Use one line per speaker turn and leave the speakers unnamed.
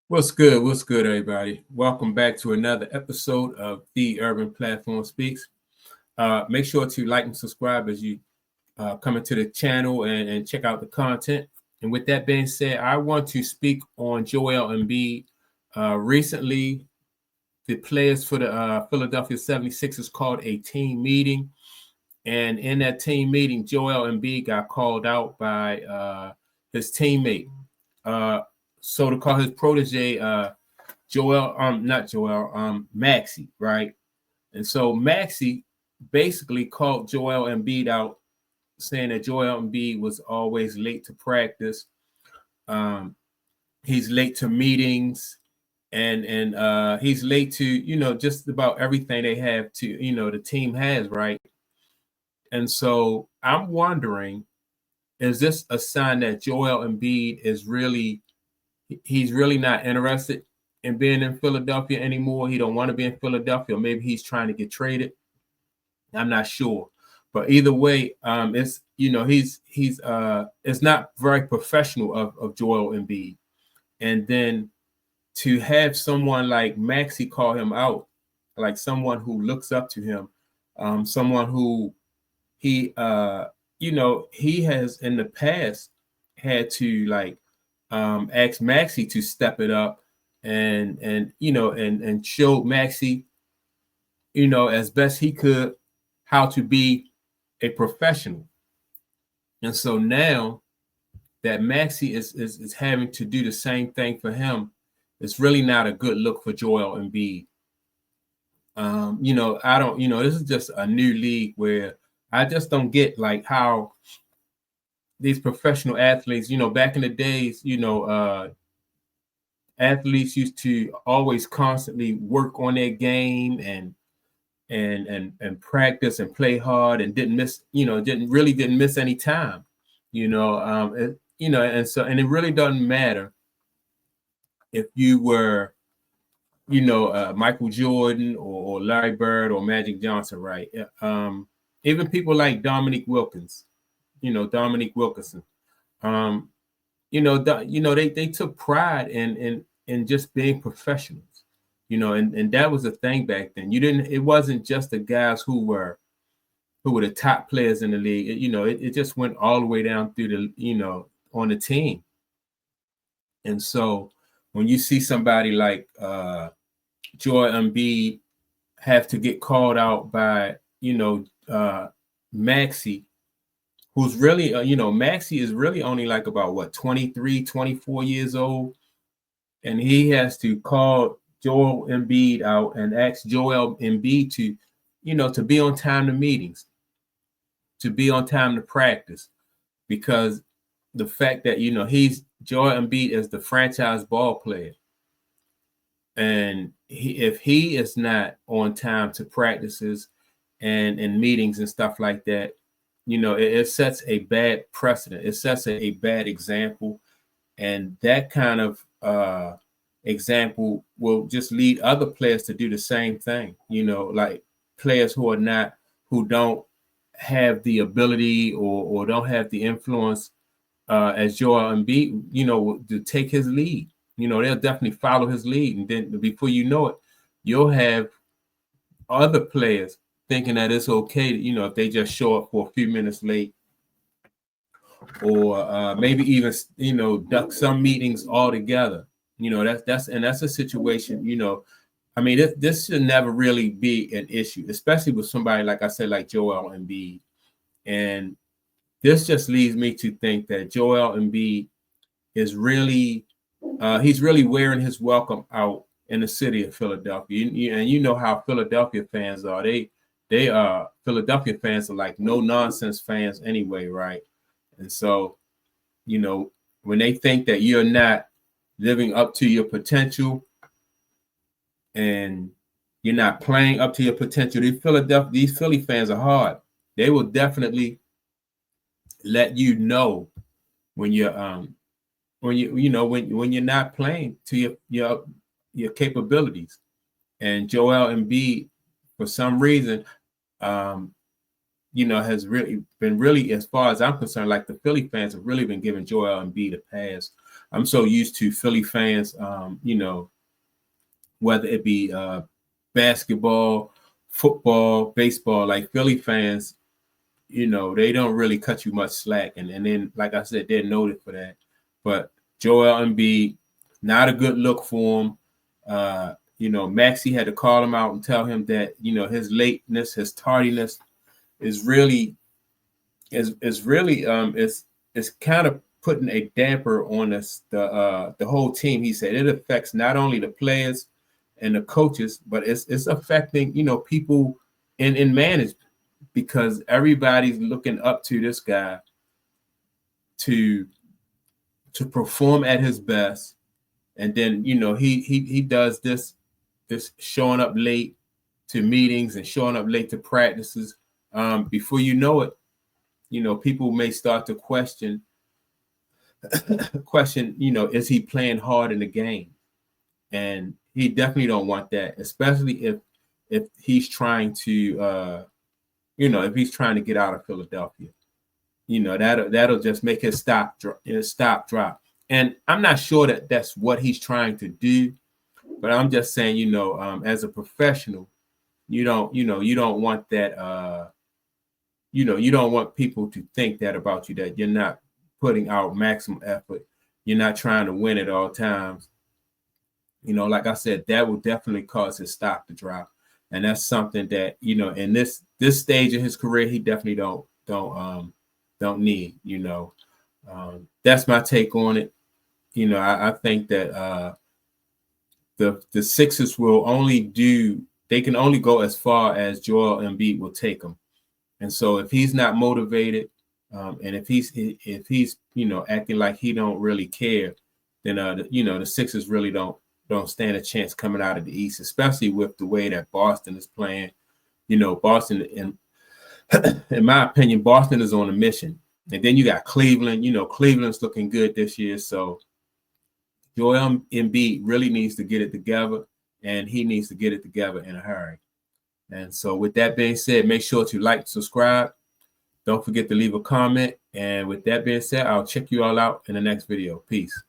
What's good? What's good, everybody? Welcome back to another episode of The Urban Platform Speaks. Make sure to like and subscribe as you come into the channel and check out the content. And with that being said, I want to speak on Joel Embiid. Recently, the players for the Philadelphia 76ers called a team meeting. And in that team meeting, Joel Embiid got called out by his teammate. So to call his protege, Maxey, right? And so Maxey basically called Joel Embiid out, saying that Joel Embiid was always late to practice. He's late to meetings, and he's late to just about everything they have to the team has, right? And so I'm wondering, is this a sign that Joel Embiid he's really not interested in being in Philadelphia anymore? He don't want to be in Philadelphia. Maybe he's trying to get traded. I'm not sure. But either way, it's it's not very professional of Joel Embiid. And then to have someone like Maxey call him out, like someone who looks up to him, someone who he he has in the past had to ask Maxey to step it up and showed Maxey, as best he could, how to be a professional. And so now that Maxey is having to do the same thing for him, it's really not a good look for Joel Embiid. I don't, this is just a new league where I just don't get like how these professional athletes, back in the days, athletes used to always constantly work on their game and practice and play hard and didn't miss any time, and it really doesn't matter if you were, Michael Jordan or Larry Bird or Magic Johnson, right? Even people like Dominique Wilkins, Dominique Wilkinson, they took pride in just being professionals, and that was a thing back then. It wasn't just the guys who were the top players in the league. It just went all the way down through on the team. And so when you see somebody like Joel Embiid have to get called out by Maxey, who's really Maxey is really only like about 23, 24 years old, and he has to call Joel Embiid out and ask Joel Embiid to be on time to meetings, to be on time to practice, because the fact that Joel Embiid is the franchise ball player, and if he is not on time to practices and meetings and stuff like that, it sets a bad precedent. It sets a bad example, and that kind of example will just lead other players to do the same thing. Like players who don't have the ability or don't have the influence as Joel Embiid, to take his lead. They'll definitely follow his lead, and then before you know it, you'll have other players thinking that it's okay, if they just show up for a few minutes late, or maybe even duck some meetings altogether. That's a situation. I mean, this should never really be an issue, especially with somebody like I said, like Joel Embiid. And this just leads me to think that Joel Embiid is he's really wearing his welcome out in the city of Philadelphia. And you know how Philadelphia fans are. Philadelphia fans are like no nonsense fans anyway, right? And so, when they think that you're not living up to your potential and you're not playing up to your potential, these Philly fans are hard. They will definitely let you know when you're when you're not playing to your capabilities. And Joel Embiid, for some reason, has really been, as far as I'm concerned, like the Philly fans have really been giving Joel Embiid a pass. I'm so used to Philly fans, whether it be basketball, football, baseball, like Philly fans, they don't really cut you much slack. And then, like I said, they're noted for that. But Joel Embiid, not a good look for him. Maxey had to call him out and tell him that, his lateness, his tardiness is really it's kind of putting a damper on the whole team. He said it affects not only the players and the coaches, but it's affecting, people in management, because everybody's looking up to this guy to perform at his best. And then, he does this showing up late to meetings and showing up late to practices. Before you know it, people may start to question, is he playing hard in the game? And he definitely don't want that, especially if he's trying to, if he's trying to get out of Philadelphia. That'll just make his stock drop. And I'm not sure that that's what he's trying to do, but I'm just saying, as a professional, you don't want that. You don't want people to think that about you, that you're not putting out maximum effort. You're not trying to win at all times. Like I said, that will definitely cause his stock to drop. And that's something that, in this stage of his career, he definitely don't need, that's my take on it. I think that the Sixers they can only go as far as Joel Embiid will take them. And so if he's not motivated, and if he's acting like he don't really care, then the Sixers really don't stand a chance coming out of the East, especially with the way that Boston is playing. Boston, in my opinion, Boston is on a mission. And then you got Cleveland. Cleveland's looking good this year. So Joel Embiid really needs to get it together, and he needs to get it together in a hurry. And so with that being said, make sure to like, subscribe. Don't forget to leave a comment. And with that being said, I'll check you all out in the next video. Peace.